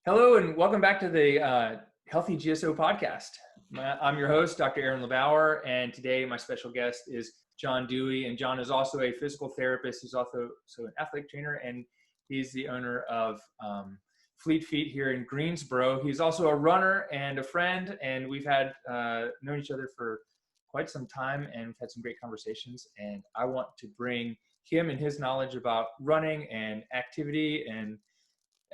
Hello and welcome back to the Healthy GSO podcast. I'm your host, Dr. LeBauer, and today my special guest is John Dewey. And John is also a physical therapist. He's also an athletic trainer, and he's the owner of Fleet Feet here in Greensboro. He's also a runner and a friend, and we've had known each other for quite some time, and we've had some great conversations. And I want to bring him and his knowledge about running and activity and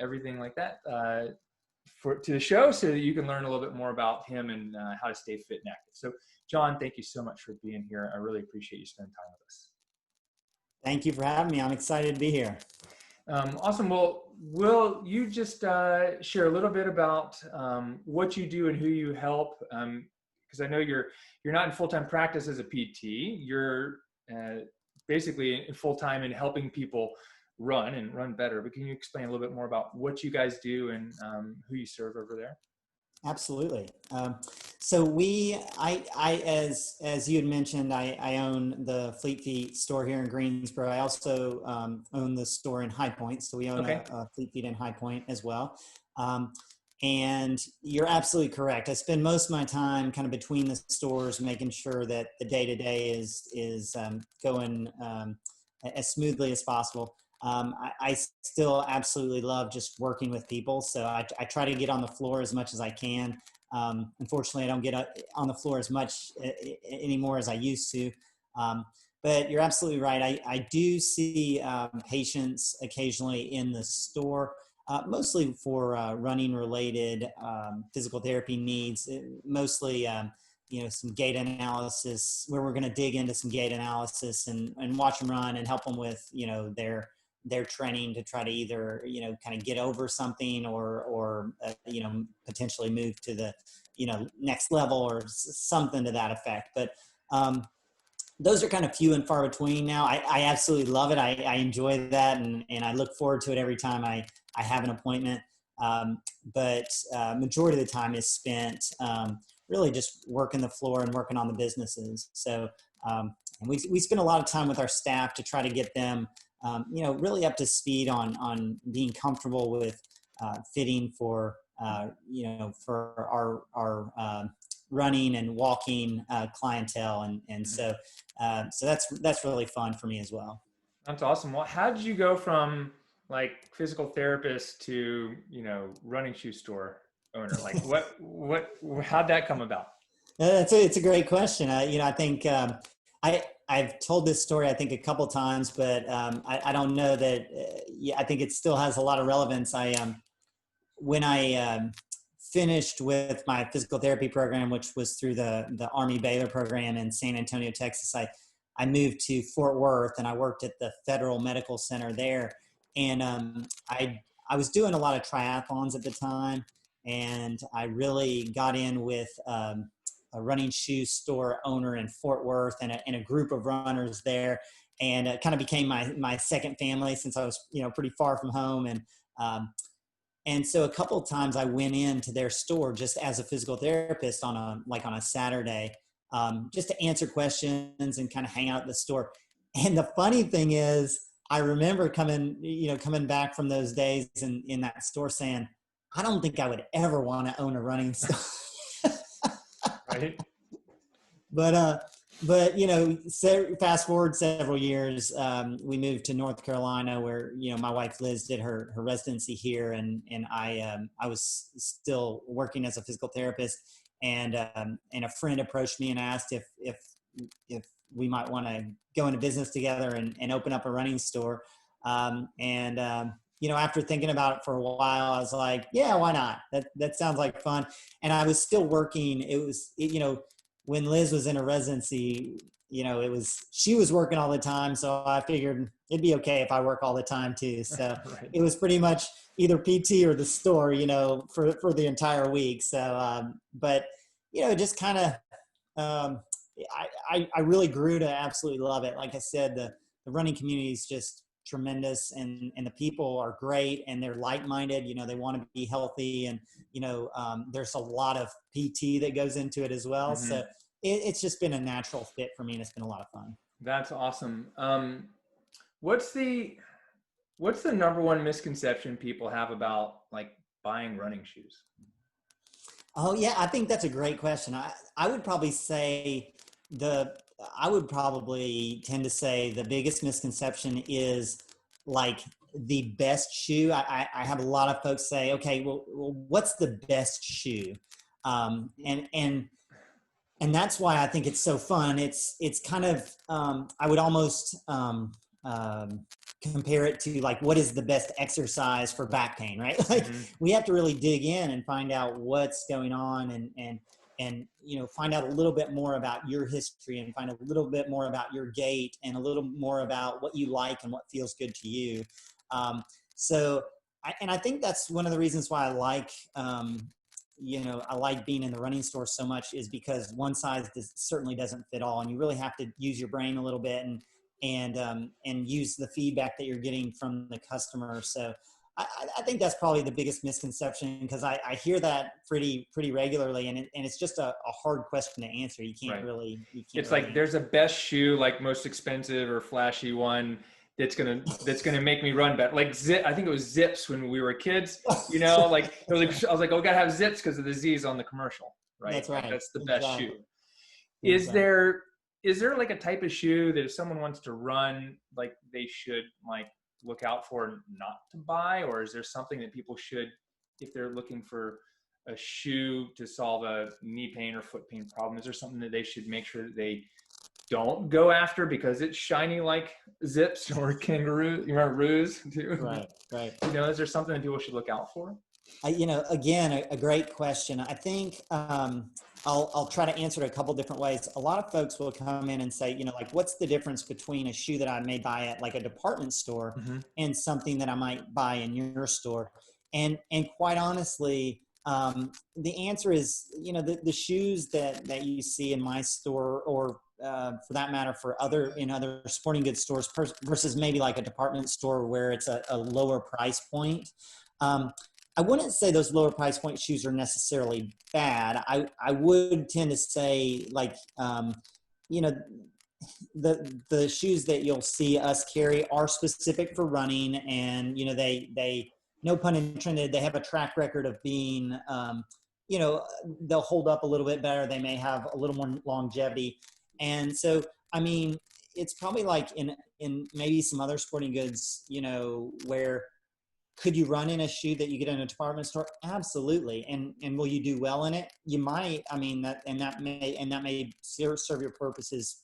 everything like that to the show so that you can learn a little bit more about him and how to stay fit and active. So John, thank you so much for being here. I really appreciate you spending time with us. Thank you for having me. I'm excited to be here. Awesome. Well, will you just share a little bit about what you do and who you help? Because I know you're not in full-time practice as a PT. You're basically full-time in helping people run better, but can you explain a little bit more about what you guys do and who you serve over there? Absolutely. So as you had mentioned, I own the Fleet Feet store here in Greensboro. I also own the store in High Point. So we own a Fleet Feet in High Point as well. And you're absolutely correct. I spend most of my time kind of between the stores, making sure that the day-to-day is going as smoothly as possible. I still absolutely love just working with people. So I try to get on the floor as much as I can. Unfortunately, I don't get on the floor as much anymore as I used to. But you're absolutely right. I do see patients occasionally in the store, mostly for running related physical therapy needs, mostly some gait analysis, where we're going to dig into some gait analysis and watch them run and help them with, their training to try to either, kind of get over something or potentially move to the, next level or something to that effect. But those are kind of few and far between now. I absolutely love it. I enjoy that. And I look forward to it every time I have an appointment. But majority of the time is spent really just working the floor and working on the businesses. So and we spend a lot of time with our staff to try to get them really up to speed on being comfortable with fitting for for our running and walking clientele, and so that's really fun for me as well. That's awesome. Well, how did you go from like physical therapist to running shoe store owner? Like how'd that come about? It's a great question. I think I've told this story, I think, a couple times, but I don't know that. I think it still has a lot of relevance. When I finished with my physical therapy program, which was through the Army Baylor program in San Antonio, Texas, I moved to Fort Worth, and I worked at the Federal Medical Center there. And I was doing a lot of triathlons at the time, and I really got in with a running shoe store owner in Fort Worth and a group of runners there. And it kind of became my second family, since I was, pretty far from home. And so a couple of times I went into their store just as a physical therapist on a Saturday, just to answer questions and kind of hang out at the store. And the funny thing is, I remember coming back from those days in that store saying, I don't think I would ever want to own a running store. Right. But fast forward several years, we moved to North Carolina, where my wife Liz did her residency here, and I was still working as a physical therapist, and a friend approached me and asked if we might want to go into business together and open up a running store. After thinking about it for a while, I was like, yeah, why not? That sounds like fun. And I was still working. When Liz was in a residency, she was working all the time. So I figured it'd be okay if I work all the time too. So Right. It was pretty much either PT or the store, for the entire week. So, just kind of, I really grew to absolutely love it. Like I said, the running community is just tremendous, and the people are great, and they're like-minded. They want to be healthy, and there's a lot of PT that goes into it as well. Mm-hmm. So it's just been a natural fit for me, and it's been a lot of fun. That's awesome. What's the number one misconception people have about like buying running shoes? Oh yeah, I think that's a great question. I would probably say I would probably tend to say the biggest misconception is like the best shoe. I have a lot of folks say, okay, well what's the best shoe? And that's why I think it's so fun. It's kind of I would almost compare it to like what is the best exercise for back pain, right? Like we have to really dig in and find out what's going on and find out a little bit more about your history and find a little bit more about your gait and a little more about what you like and what feels good to you. I think that's one of the reasons why I like I like being in the running store so much, is because one size certainly doesn't fit all, and you really have to use your brain a little bit and use the feedback that you're getting from the customer. So I think that's probably the biggest misconception, because I hear that pretty regularly, and it's just a hard question to answer. You can't really. It's like there's a best shoe, like most expensive or flashy one that's gonna make me run better. Like I think it was Zips when we were kids. Like I was like, oh, gotta have Zips because of the Z's on the commercial, right? That's right. Like, that's the best shoe. Exactly. Is there like a type of shoe that if someone wants to run, like they should like look out for not to buy, or is there something that people should, if they're looking for a shoe to solve a knee pain or foot pain problem, is there something that they should make sure that they don't go after because it's shiny like Zips or kangaroo, roos too? Right. Is there something that people should look out for? Again, a great question. I think I'll try to answer it a couple different ways. A lot of folks will come in and say, like, what's the difference between a shoe that I may buy at like a department store and something that I might buy in your store? And quite honestly, the answer is, the shoes that you see in my store, or for that matter, in other sporting goods stores versus maybe like a department store where it's a lower price point. I wouldn't say those lower price point shoes are necessarily bad. I would tend to say like, the shoes that you'll see us carry are specific for running, and, they no pun intended, they have a track record of being, they'll hold up a little bit better. They may have a little more longevity. And so, I mean, it's probably like in maybe some other sporting goods, where could you run in a shoe that you get in a department store? Absolutely. And will you do well in it? You might. I mean, that may serve your purposes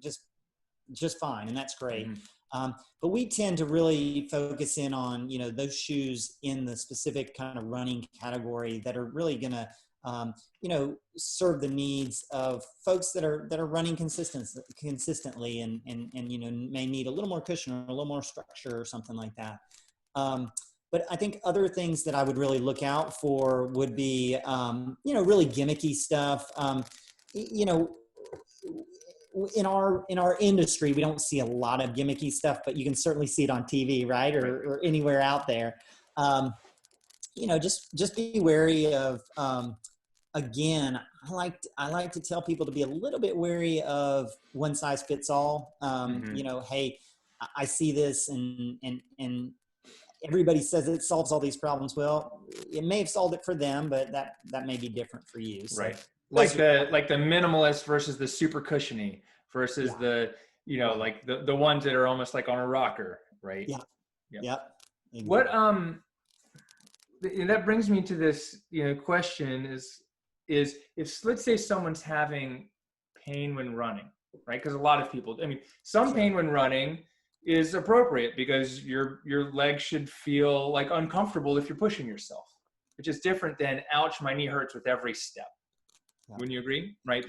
just fine. And that's great. But we tend to really focus in on, those shoes in the specific kind of running category that are really going to, serve the needs of folks that are running consistently and may need a little more cushion or a little more structure or something like that. But I think other things that I would really look out for would be, really gimmicky stuff. In our industry, we don't see a lot of gimmicky stuff, but you can certainly see it on TV, right? Or anywhere out there. Just be wary of, again, I like to tell people to be a little bit wary of one size fits all. Hey, I see this and everybody says it solves all these problems. Well, it may have solved it for them, but that may be different for you. So, right. Like the minimalist versus the super cushiony versus the, like the ones that are almost like on a rocker, right? Yeah. Exactly. What, that brings me to this, question is if, let's say someone's having pain when running, right? Because a lot of people, some pain when running is appropriate because your leg should feel like uncomfortable if you're pushing yourself, which is different than, ouch, my knee hurts with every step. Yeah. Wouldn't you agree? Right?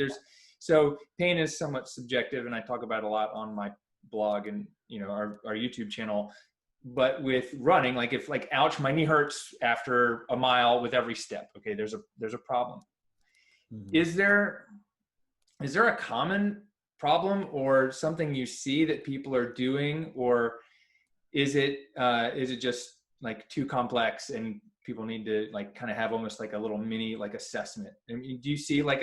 So pain is somewhat subjective, and I talk about it a lot on my blog and, our YouTube channel. But with running, like if like, ouch, my knee hurts after a mile with every step. Okay. There's a problem. Mm-hmm. Is there a common problem or something you see that people are doing, or is it just like too complex and people need to like kind of have almost like a little mini like assessment? Do you see like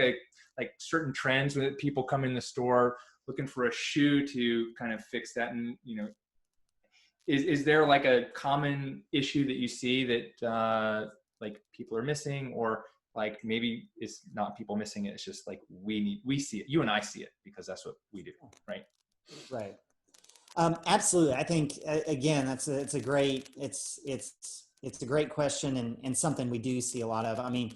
certain trends when people come in the store looking for a shoe to kind of fix that? And is there like a common issue that you see that like people are missing, or like maybe it's not people missing it, it's just like we see it, you and I see it because that's what we do, right? Right. Absolutely. I think again, it's a great question, and something we do see a lot of. I mean,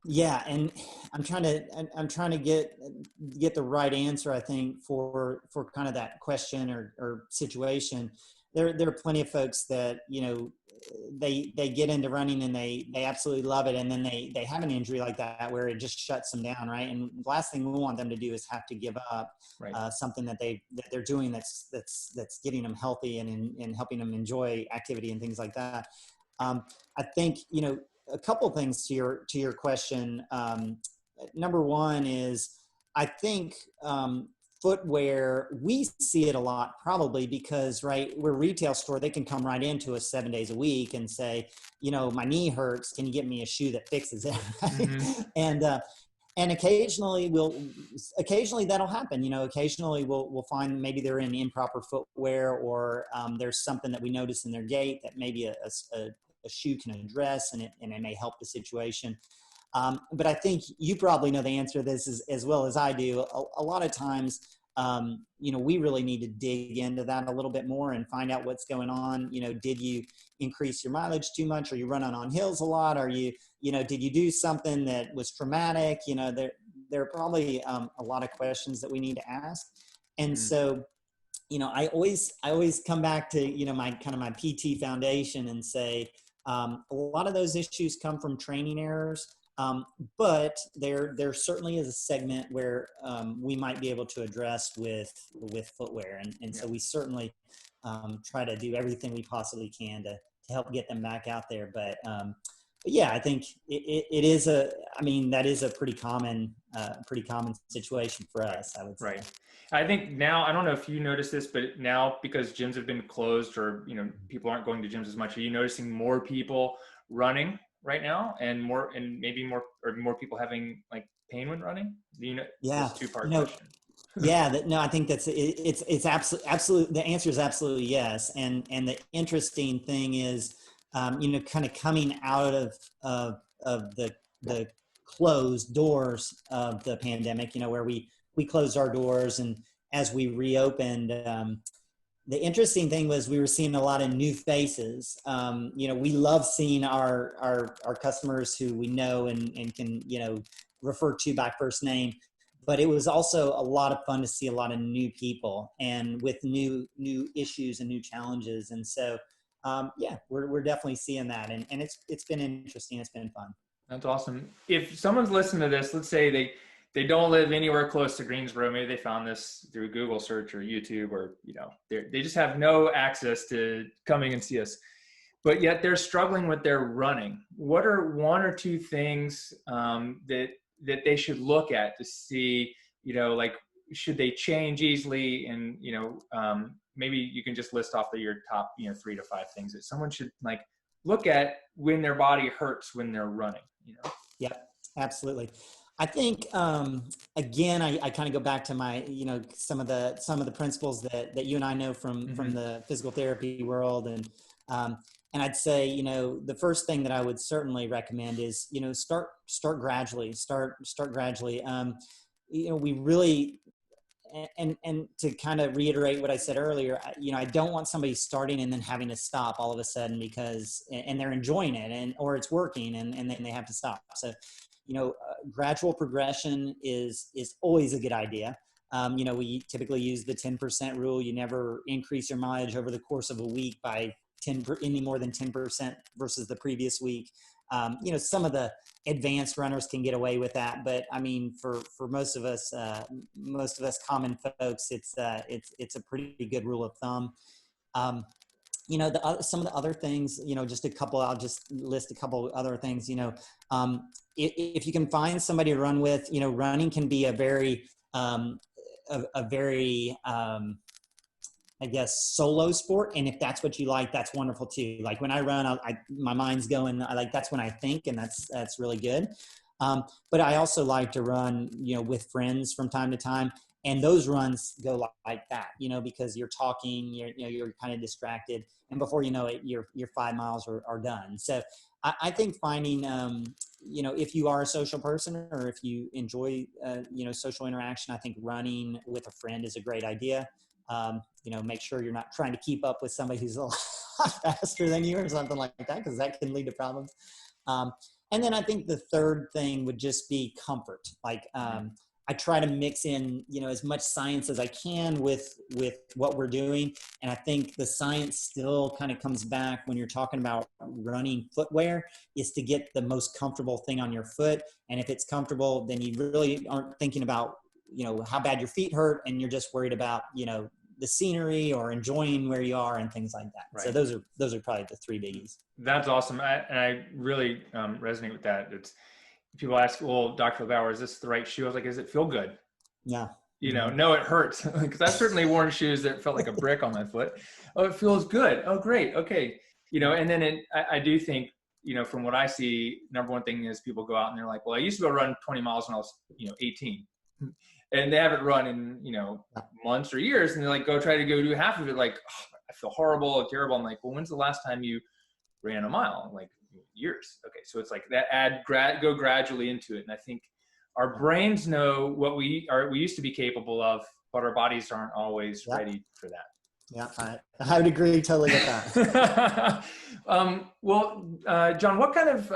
yeah, and I'm trying to get the right answer, I think, for kind of that question or situation. There are plenty of folks that, they get into running and they absolutely love it, and then they have an injury like that where it just shuts them down, right? And the last thing we want them to do is have to give up something that they're doing that's getting them healthy and helping them enjoy activity and things like that. I think, a couple of things to your question. Number one is, I think footwear, we see it a lot probably because, right, we're a retail store. They can come right into us 7 days a week and say, my knee hurts. Can you get me a shoe that fixes it? Mm-hmm. And occasionally that'll happen. Occasionally we'll find maybe they're in improper footwear, or there's something that we notice in their gait that maybe a shoe can address, and it may help the situation. But I think you probably know the answer to this as well as I do. A lot of times, we really need to dig into that a little bit more and find out what's going on. Did you increase your mileage too much? Are you running on hills a lot? Are you, did you do something that was traumatic? There are probably a lot of questions that we need to ask. And so, I always come back to, my PT foundation and say, a lot of those issues come from training errors. But there certainly is a segment where we might be able to address with footwear, and so we certainly try to do everything we possibly can to help get them back out there. But yeah, I think it is that is a pretty common situation for us, I would say. Right. I think now, I don't know if you notice this, but now because gyms have been closed, or people aren't going to gyms as much, are you noticing more people running right now, and maybe more people having like pain when running? Yeah. It's a two-part question. Yeah, I think it's absolutely, the answer is absolutely yes. And the interesting thing is, kind of coming out of the closed doors of the pandemic, where we closed our doors, and as we reopened, the interesting thing was we were seeing a lot of new faces. We love seeing our customers who we know and can, refer to by first name, but it was also a lot of fun to see a lot of new people and with new issues and new challenges. And so, we're definitely seeing that. And it's been interesting. It's been fun. That's awesome. If someone's listening to this, let's say they don't live anywhere close to Greensboro. Maybe they found this through Google search or YouTube, or, they just have no access to coming and see us, but yet they're struggling with their running. What are one or two things that they should look at to see, like, should they change easily? And, maybe you can just list off your top, 3 to 5 things that someone should like look at when their body hurts when they're running, Yeah, absolutely. I think, again, I kind of go back to my, some of the principles that you and I know from the physical therapy world. And I'd say, the first thing that I would certainly recommend is, start gradually, start gradually. We really, and to kind of reiterate what I said earlier, I don't want somebody starting and then having to stop all of a sudden because, and they're enjoying it or it's working and then they have to stop. So, gradual progression is always a good idea. We typically use the 10% rule. You never increase your mileage over the course of a week by any more than 10% versus the previous week. Some of the advanced runners can get away with that, but I mean, for most of us common folks, it's a pretty good rule of thumb. Some of the other things, I'll just list a couple other things. If you can find somebody to run with, running can be a very I guess, solo sport. And if that's what you like, that's wonderful too. Like when I run, my mind's going, that's when I think, and that's really good. But I also like to run, with friends from time to time. And those runs go like that, because you're talking, you're kind of distracted, and before you know it, your 5 miles are done. So I think finding, if you are a social person, or if you enjoy, social interaction, I think running with a friend is a great idea. Make sure you're not trying to keep up with somebody who's a lot faster than you or something like that, because that can lead to problems. And then I think the third thing would just be comfort. I try to mix in, as much science as I can with what we're doing. And I think the science still kind of comes back when you're talking about running footwear, is to get the most comfortable thing on your foot. And if it's comfortable, then you really aren't thinking about, how bad your feet hurt, and you're just worried about, the scenery or enjoying where you are and things like that. Right. So those are probably the 3 biggies. That's awesome. I really resonate with that. It's, people ask, well, Dr. LeBauer, is this the right shoe? I was like, does it feel good? Yeah. No, it hurts, because I've certainly worn shoes that felt like a brick on my foot. Oh, it feels good. Oh, great. Okay. And then I do think, from what I see, number one thing is people go out and they're like, well, I used to go run 20 miles when I was, 18. And they haven't run in, months or years. And they're like, go try to go do half of it. Like, oh, I feel horrible, terrible. I'm like, well, when's the last time you ran a mile? I'm like, years. Okay. So it's like that, go gradually into it. And I think our brains know what we used to be capable of, but our bodies aren't always ready for that. Yeah, I would agree totally with that. John, what kind of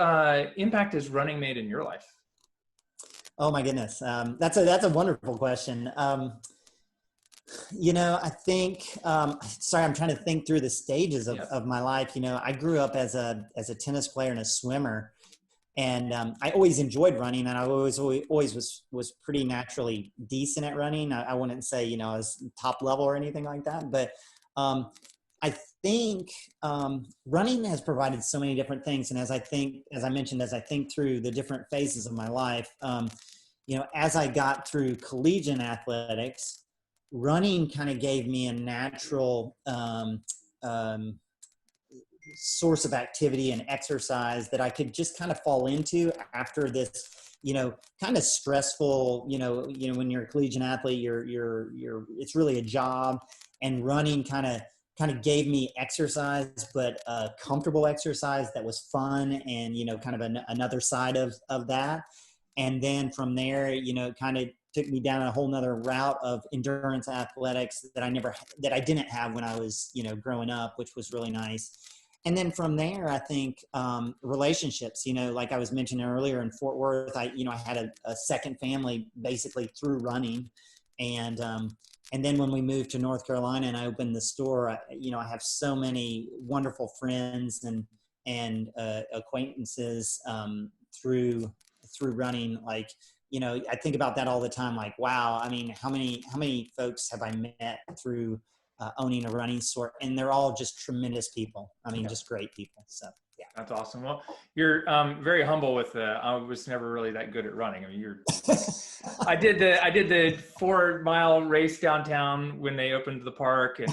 impact has running made in your life? Oh my goodness. That's a wonderful question. I think, sorry, I'm trying to think through the stages of my life. I grew up as a tennis player and a swimmer, and I always enjoyed running, and I always was pretty naturally decent at running. I wouldn't say, I was top level or anything like that, but I think running has provided so many different things. And as I mentioned, as I think through the different phases of my life, as I got through collegiate athletics, running kind of gave me a natural source of activity and exercise that I could just kind of fall into after this, kind of stressful, when you're a collegiate athlete, it's really a job, and running kind of gave me exercise, but comfortable exercise that was fun, and, kind of another side of that. And then from there, kind of took me down a whole nother route of endurance athletics that I didn't have when I was, growing up, which was really nice. And then from there, I think relationships, like I was mentioning earlier in Fort Worth, I had a second family basically through running. And then when we moved to North Carolina and I opened the store, I have so many wonderful friends and acquaintances through running. Like, I think about that all the time. Like, wow, I mean, how many folks have I met through owning a running store? And they're all just tremendous people. I mean, just great people. So yeah. That's awesome. Well, you're very humble with I was never really that good at running. I mean, I did the 4 mile race downtown when they opened the park, and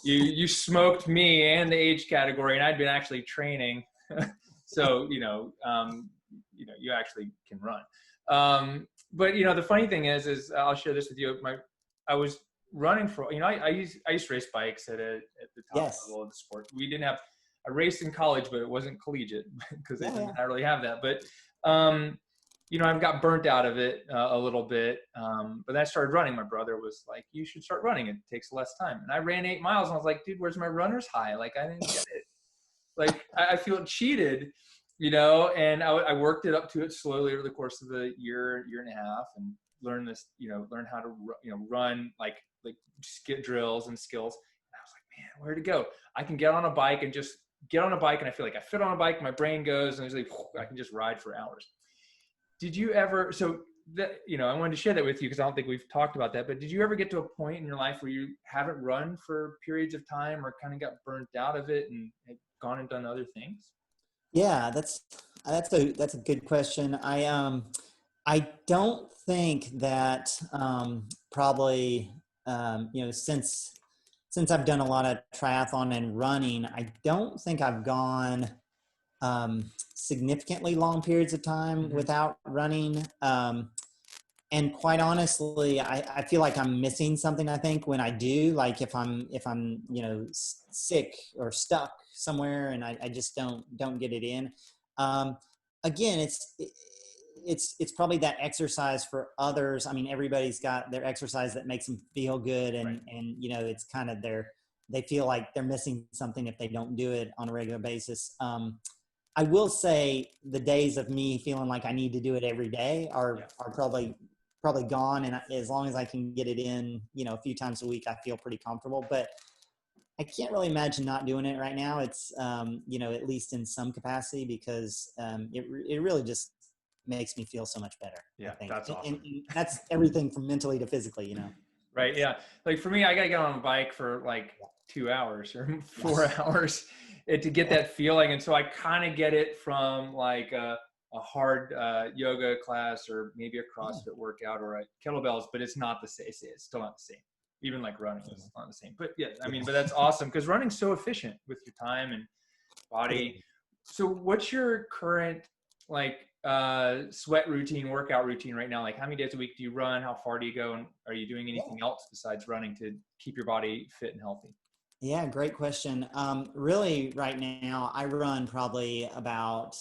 you smoked me and the age category, and I'd been actually training. So, you actually can run. But the funny thing is I'll share this with you. I was running for, I used to race bikes at the top level of the sport. We didn't have, I raced in college, but it wasn't collegiate because they didn't really have that. But, I've got burnt out of it a little bit. But then I started running. My brother was like, you should start running. It takes less time. And I ran 8 miles and I was like, dude, where's my runner's high? Like, I didn't get it. Like, I feel cheated, and I worked it up to it slowly over the course of a year and a half, and learn how to, run like skit drills and skills. And I was like, man, where to go? I can get on a bike and I feel like I fit on a bike, my brain goes, and it's like, I can just ride for hours. Did you ever, I wanted to share that with you because I don't think we've talked about that, but did you ever get to a point in your life where you haven't run for periods of time or kind of got burnt out of it and had gone and done other things? Yeah, that's a good question. I don't think that probably since I've done a lot of triathlon and running, I don't think I've gone significantly long periods of time without running. And quite honestly, I feel like I'm missing something. I think when I do, like if I'm, sick or stuck somewhere and I just don't get it in. Um, Again, it's probably that exercise for others. I mean, everybody's got their exercise that makes them feel good. Right. And, it's kind of they feel like they're missing something if they don't do it on a regular basis. I will say the days of me feeling like I need to do it every day are probably gone. And as long as I can get it in, a few times a week, I feel pretty comfortable. But I can't really imagine not doing it right now. It's, at least in some capacity, because it really just makes me feel so much better. Yeah, I think. that's awesome. And that's everything from mentally to physically, Right. Yeah. Like for me, I got to get on a bike for like 2 hours or 4 hours to get that feeling. And so I kind of get it from like a hard yoga class or maybe a CrossFit workout or a kettlebells, but it's not the same. It's still not the same. Even like running is not the same. But yeah, I mean, but that's awesome because running's so efficient with your time and body. So what's your current like sweat routine, workout routine right now? Like how many days a week do you run? How far do you go? And are you doing anything else besides running to keep your body fit and healthy? Yeah, great question. Really right now I run probably about,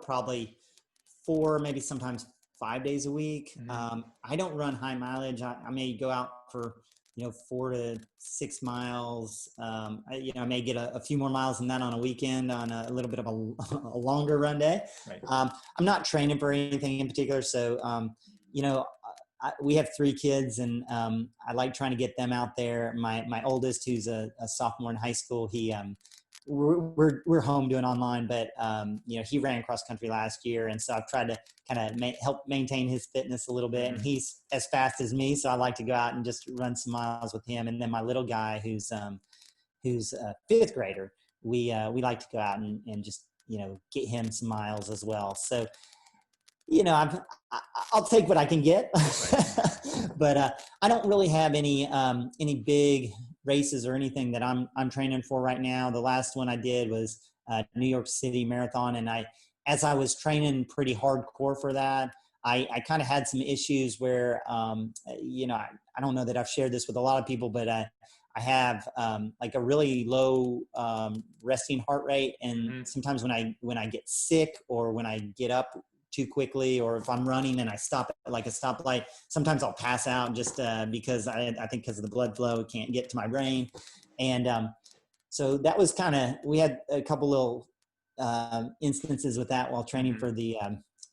probably 4, maybe sometimes 5 days a week. Mm-hmm. I don't run high mileage. I may go out for, 4 to 6 miles. I may get a few more miles than that on a weekend on a little bit of a longer run day. Right. I'm not training for anything in particular. So, we have 3 kids, and I like trying to get them out there. My oldest, who's a sophomore in high school, we're home doing online, but he ran cross country last year, and so I've tried to kind of help maintain his fitness a little bit. Mm-hmm. And he's as fast as me, so I like to go out and just run some miles with him. And then my little guy, who's a 5th grader, we like to go out and just get him some miles as well. So I'll take what I can get, but I don't really have any big races or anything that I'm training for right now. The last one I did was New York City Marathon, and as I was training pretty hardcore for that, I kind of had some issues where I don't know that I've shared this with a lot of people, but I have like a really low resting heart rate, and sometimes when I get sick or when I get up too quickly, or if I'm running and I stop at like a stoplight, sometimes I'll pass out just because I think because of the blood flow, it can't get to my brain. And so that was we had a couple little instances with that while training for the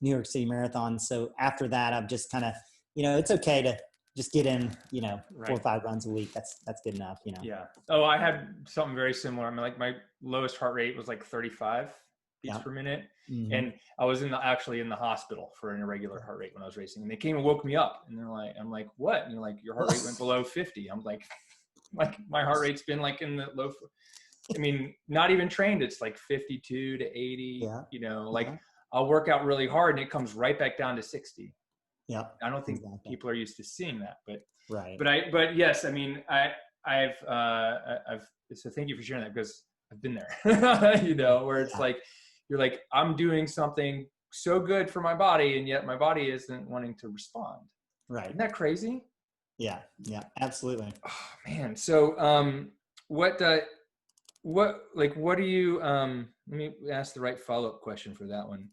New York City Marathon. So after that, I've just kind of, it's okay to just get in, 4 or 5 runs a week. That's good enough, Yeah. Oh, I had something very similar. I mean, like my lowest heart rate was like 35 beats per minute. Mm-hmm. And I was actually in the hospital for an irregular heart rate when I was racing, and they came and woke me up, and I'm like, what? And you're like, your heart rate went below 50. I'm like my heart rate's been like in the low, I mean, not even trained. It's like 52 to 80, I'll work out really hard and it comes right back down to 60. Yeah. I don't think people are used to seeing that, but yes, I mean, I've so thank you for sharing that, because I've been there, where it's like, you're like, I'm doing something so good for my body, and yet my body isn't wanting to respond. Right. Isn't that crazy? Yeah. Yeah, absolutely. Oh man. So, what do you, let me ask the right follow-up question for that one.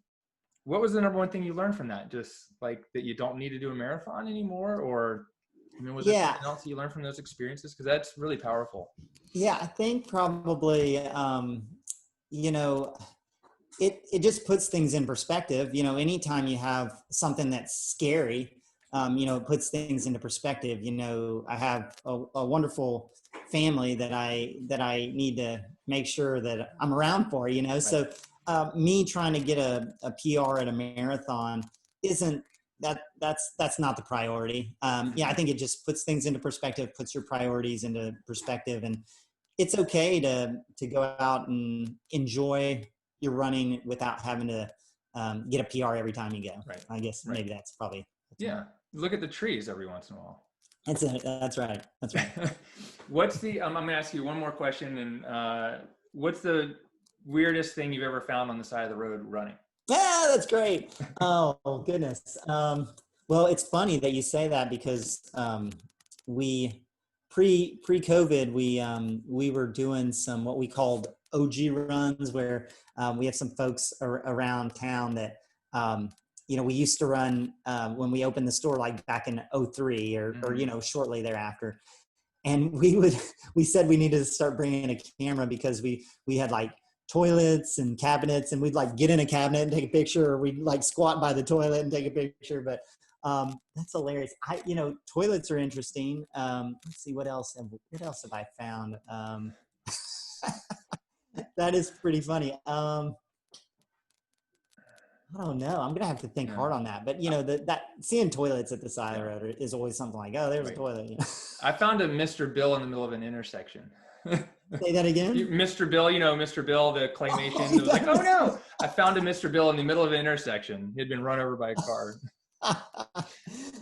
What was the number one thing you learned from that? Just like that you don't need to do a marathon anymore, or was there something else you learned from those experiences? Because that's really powerful. Yeah, I think probably, it just puts things in perspective. Anytime you have something that's scary, it puts things into perspective. I have a wonderful family that I need to make sure that I'm around for, Right. So me trying to get a PR at a marathon that's not the priority. I think it just puts things into perspective, puts your priorities into perspective, and it's okay to go out and enjoy your running without having to get a PR every time you go. Right. I guess maybe that's probably. Look at the trees every once in a while. That's right. What's the, I'm going to ask you one more question. And what's the weirdest thing you've ever found on the side of the road running? Yeah, that's great. Oh goodness. Well, Well, it's funny that you say that because we pre-COVID we were doing some what we called OG runs where we have some folks around town that we used to run when we opened the store like back in '03 or shortly thereafter. And we said we needed to start bringing a camera because we had like toilets and cabinets, and we'd like get in a cabinet and take a picture, or we'd like squat by the toilet and take a picture. But that's hilarious. Toilets are interesting. Let's see, what else have I found? That is pretty funny. I don't know. I'm gonna have to think hard on that. But that seeing toilets at the side of the road is always something like, oh, there's a toilet. I found a Mr. Bill in the middle of an intersection. Say that again. Mr. Bill, Mr. Bill, the claymation. It was like, oh no! I found a Mr. Bill in the middle of an intersection. He had been run over by a car.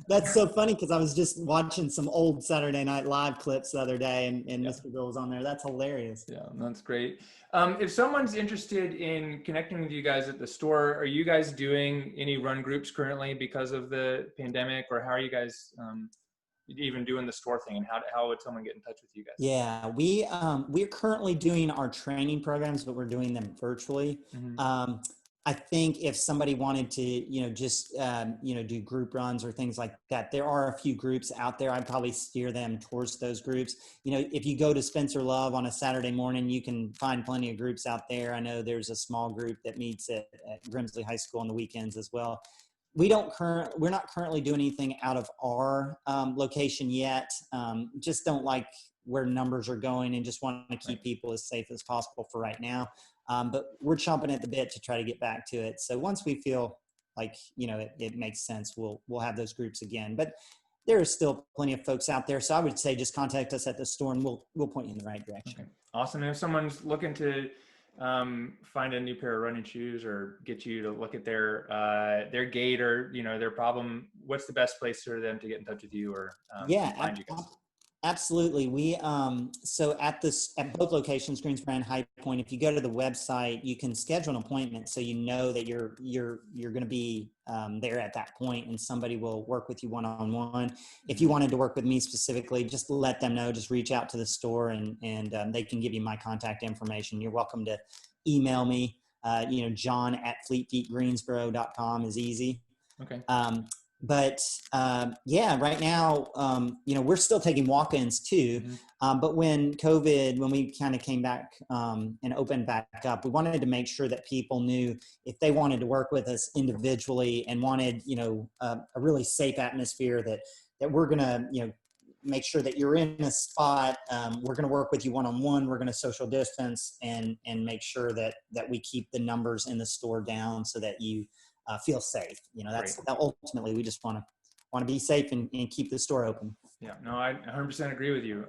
That's so funny because I was just watching some old Saturday Night Live clips the other day, and Mr. Bill was on there. That's hilarious. Yeah, that's great. If someone's interested in connecting with you guys at the store, are you guys doing any run groups currently because of the pandemic, or how are you guys even doing the store thing, and how would someone get in touch with you guys? Yeah, we're currently doing our training programs, but we're doing them virtually. Mm-hmm. I think if somebody wanted to, just, do group runs or things like that, there are a few groups out there. I'd probably steer them towards those groups. If you go to Spencer Love on a Saturday morning, you can find plenty of groups out there. I know there's a small group that meets at Grimsley High School on the weekends as well. We're not currently doing anything out of our location yet. Just don't like where numbers are going and just want to keep people as safe as possible for right now. But we're chomping at the bit to try to get back to it. So once we feel like, it makes sense, we'll have those groups again. But there are still plenty of folks out there. So I would say just contact us at the store and we'll point you in the right direction. Okay. Awesome. And if someone's looking to find a new pair of running shoes or get you to look at their gait or, their problem, what's the best place for them to get in touch with you or find you guys? Absolutely. We so at both locations, Greensboro and High Point, if you go to the website, you can schedule an appointment so you know that you're going to be there at that point, and somebody will work with you one-on-one. If you wanted to work with me specifically, just let them know. Just reach out to the store, and they can give you my contact information. You're welcome to email me. John@fleetfeetgreensboro.com is easy. Okay. But right now, we're still taking walk-ins too. Mm-hmm. But when we kind of came back and opened back up, we wanted to make sure that people knew if they wanted to work with us individually and wanted, a really safe atmosphere that we're going to, make sure that you're in a spot. We're going to work with you one-on-one. We're going to social distance and make sure that we keep the numbers in the store down so that you feel safe. That's ultimately, we just want to be safe and keep the store open. Yeah, no, I 100% agree with you.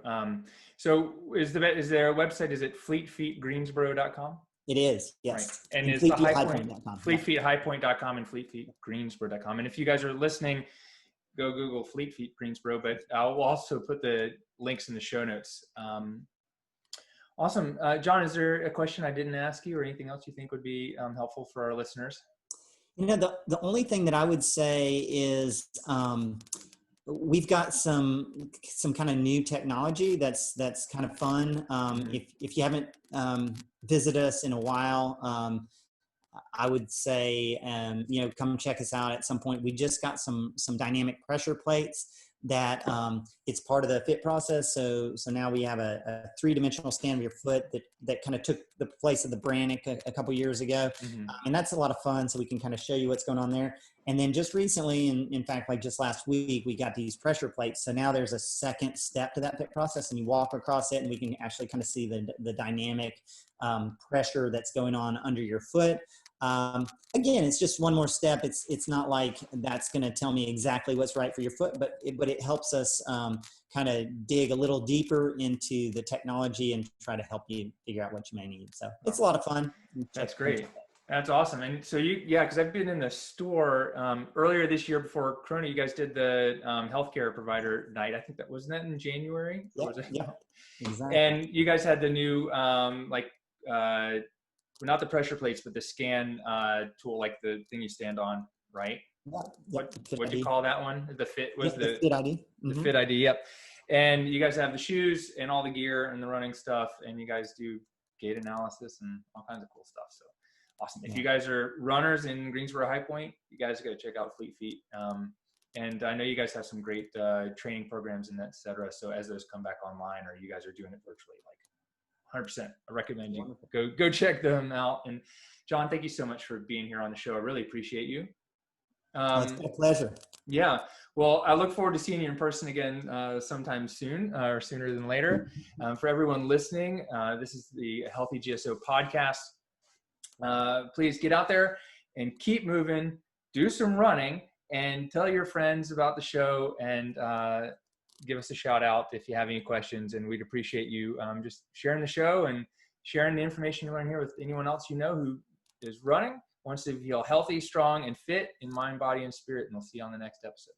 So is there a website? Is it fleetfeetgreensboro.com? It is, yes. Right. And it's the highpoint.com. Fleetfeethighpoint.com and fleetfeetgreensboro.com. And if you guys are listening, go Google Fleet Feet Greensboro, but I'll also put the links in the show notes. Awesome. John, is there a question I didn't ask you or anything else you think would be helpful for our listeners? The only thing that I would say is we've got some kind of new technology that's kind of fun. If you haven't visited us in a while, I would say come check us out at some point. We just got some dynamic pressure plates that it's part of the fit process. So now we have a 3-dimensional scan of your foot that kind of took the place of the Brannick a couple years ago. Mm-hmm. And that's a lot of fun. So we can kind of show you what's going on there. And then just recently, in fact, like just last week, we got these pressure plates. So now there's a second step to that fit process, and you walk across it and we can actually kind of see the dynamic pressure that's going on under your foot. Again, it's just one more step. It's not like that's going to tell me exactly what's right for your foot, but it helps us kind of dig a little deeper into the technology and try to help you figure out what you may need. So it's a lot of fun. That's great. That's awesome. And so because I've been in the store earlier this year before Corona, you guys did the healthcare provider night. I think wasn't that in January? Yeah, exactly. And you guys had the new not the pressure plates, but the scan tool, like the thing you stand on, right? What'd you call that one? The Fit was the Fit ID. The Fit ID. Yep. And you guys have the shoes and all the gear and the running stuff, and you guys do gait analysis and all kinds of cool stuff. So awesome. If you guys are runners in Greensboro High Point, you guys got to check out Fleet Feet. And I know you guys have some great training programs and et cetera. So as those come back online, or you guys are doing it virtually, like 100%, I recommend you go check them out. And John, thank you so much for being here on the show. I really appreciate you. It's been a pleasure. Yeah. Well, I look forward to seeing you in person again sometime soon, or sooner than later. For everyone listening, this is the Healthy GSO podcast. Please get out there and keep moving, do some running, and tell your friends about the show, and give us a shout out if you have any questions. And we'd appreciate you just sharing the show and sharing the information you learn here with anyone else you know who is running, wants to feel healthy, strong, and fit in mind, body, and spirit. And we'll see you on the next episode.